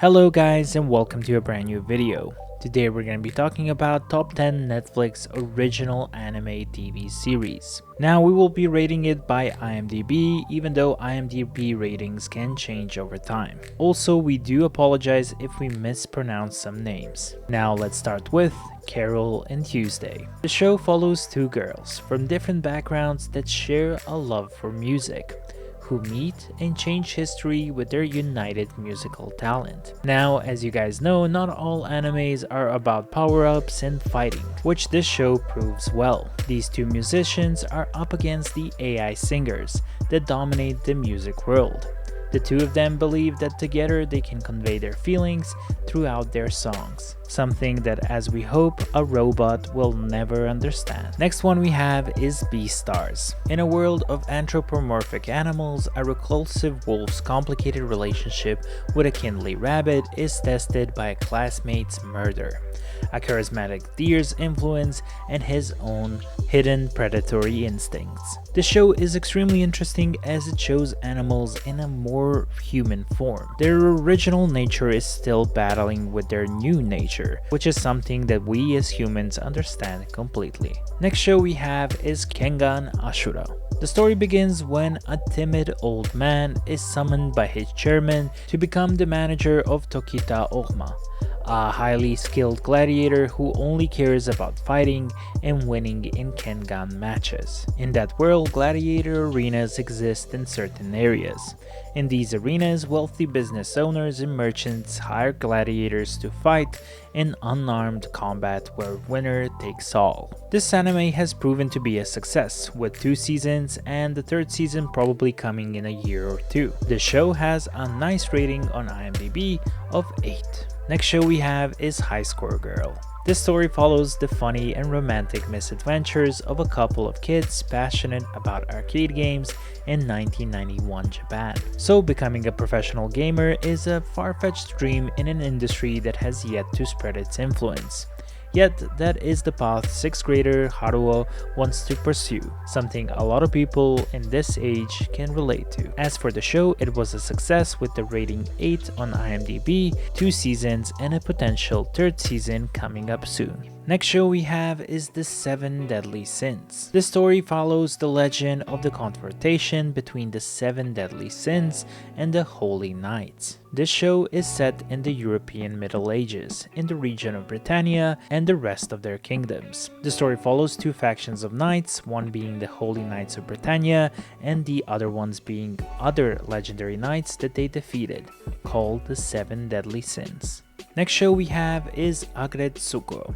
Hello guys and welcome to a brand new video. Today we're going to be talking about top 10 Netflix original anime TV series. Now we will be rating it by IMDB, even though IMDB ratings can change over time. Also, we do apologize if we mispronounce some names. Now let's start with Carole and Tuesday. The show follows two girls from different backgrounds that share a love for music, who meet and change history with their united musical talent. Now, as you guys know, not all animes are about power-ups and fighting, which this show proves well. These two musicians are up against the AI singers that dominate the music world. The two of them believe that together they can convey their feelings throughout their songs, something that, as we hope, a robot will never understand. Next one we have is Beastars. In a world of anthropomorphic animals, a reclusive wolf's complicated relationship with a kindly rabbit is tested by a classmate's murder, a charismatic deer's influence, and his own hidden predatory instincts. The show is extremely interesting as it shows animals in a more human form. Their original nature is still battling with their new nature, which is something that we as humans understand completely. Next show we have is Kengan Ashura. The story begins when a timid old man is summoned by his chairman to become the manager of Tokita Ohma, a highly skilled gladiator who only cares about fighting and winning in Kengan matches. In that world, gladiator arenas exist in certain areas. In these arenas, wealthy business owners and merchants hire gladiators to fight in unarmed combat where winner takes all. This anime has proven to be a success, with 2 seasons and the 3rd season probably coming in a year or 2. The show has a nice rating on IMDb of 8. Next show we have is High Score Girl. This story follows the funny and romantic misadventures of a couple of kids passionate about arcade games in 1991 Japan. So becoming a professional gamer is a far-fetched dream in an industry that has yet to spread its influence. Yet, that is the path 6th grader Haruo wants to pursue, something a lot of people in this age can relate to. As for the show, it was a success with the rating 8 on IMDb, 2 seasons, and a potential 3rd season coming up soon. Next show we have is The 7 Deadly Sins. This story follows the legend of the confrontation between the 7 deadly sins and the Holy Knights. This show is set in the European Middle Ages, in the region of Britannia and the rest of their kingdoms. The story follows 2 factions of knights, one being the Holy Knights of Britannia and the other ones being other legendary knights that they defeated, called the 7 Deadly Sins. Next show we have is Aggretsuko.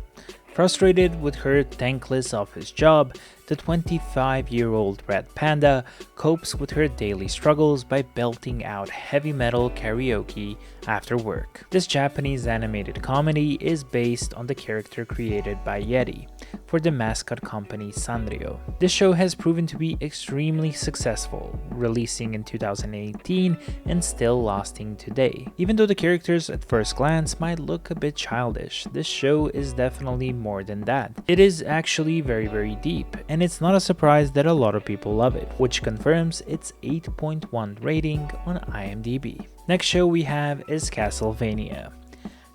Frustrated with her thankless office job, the 25-year-old red panda copes with her daily struggles by belting out heavy metal karaoke after work. This Japanese animated comedy is based on the character created by Yeti for the mascot company Sanrio. This show has proven to be extremely successful, releasing in 2018 and still lasting today. Even though the characters at first glance might look a bit childish, this show is definitely more than that. It is actually very deep, and it's not a surprise that a lot of people love it, which confirms its 8.1 rating on IMDb. Next show we have is Castlevania.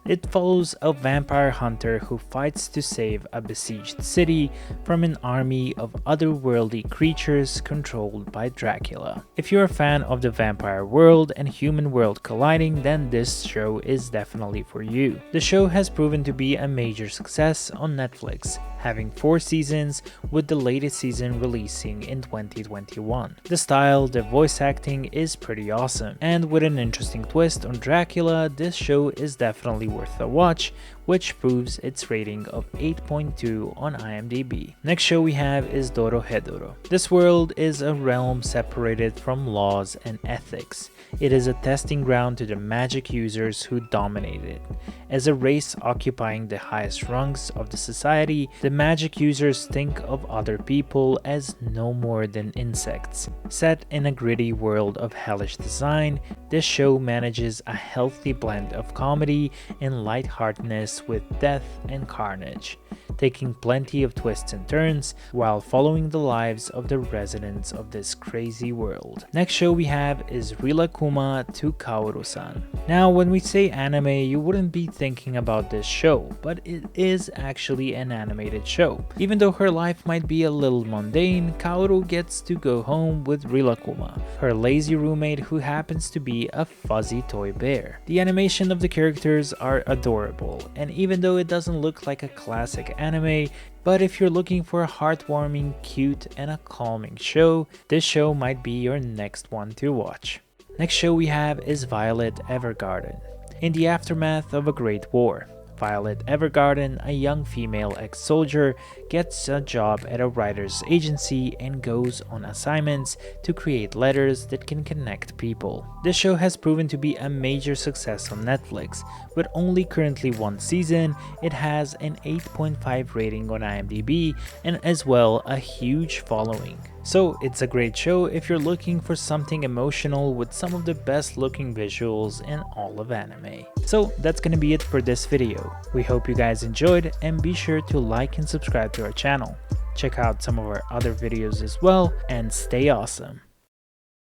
It follows a vampire hunter who fights to save a besieged city from an army of otherworldly creatures controlled by Dracula. If you're a fan of the vampire world and human world colliding, then this show is definitely for you. The show has proven to be a major success on Netflix, having 4 seasons, with the latest season releasing in 2021. The style, the voice acting is pretty awesome, and with an interesting twist on Dracula, this show is definitely worth a watch, which proves its rating of 8.2 on IMDb. Next show we have is Dorohedoro. This world is a realm separated from laws and ethics. It is a testing ground to the magic users who dominate it. As a race occupying the highest rungs of the society, the magic users think of other people as no more than insects. Set in a gritty world of hellish design, this show manages a healthy blend of comedy and lightheartedness with death and carnage. taking plenty of twists and turns while following the lives of the residents of this crazy world. Next show we have is Rilakkuma To Kaorusan. Now when we say anime, you wouldn't be thinking about this show, but it is actually an animated show. Even though her life might be a little mundane, Kaoru gets to go home with Rilakkuma, her lazy roommate who happens to be a fuzzy toy bear. The animation of the characters are adorable, and even though it doesn't look like a classic anime, but if you're looking for a heartwarming, cute, and a calming show, this show might be your next one to watch. Next show we have is Violet Evergarden. In the aftermath of a great war, Violet Evergarden, a young female ex-soldier, gets a job at a writer's agency and goes on assignments to create letters that can connect people. This show has proven to be a major success on Netflix. With only currently one season, it has an 8.5 rating on IMDB and as well a huge following. So it's a great show if you're looking for something emotional with some of the best looking visuals in all of anime. So that's gonna be it for this video. We hope you guys enjoyed, and be sure to like and subscribe to our channel. Check out some of our other videos as well, and stay awesome.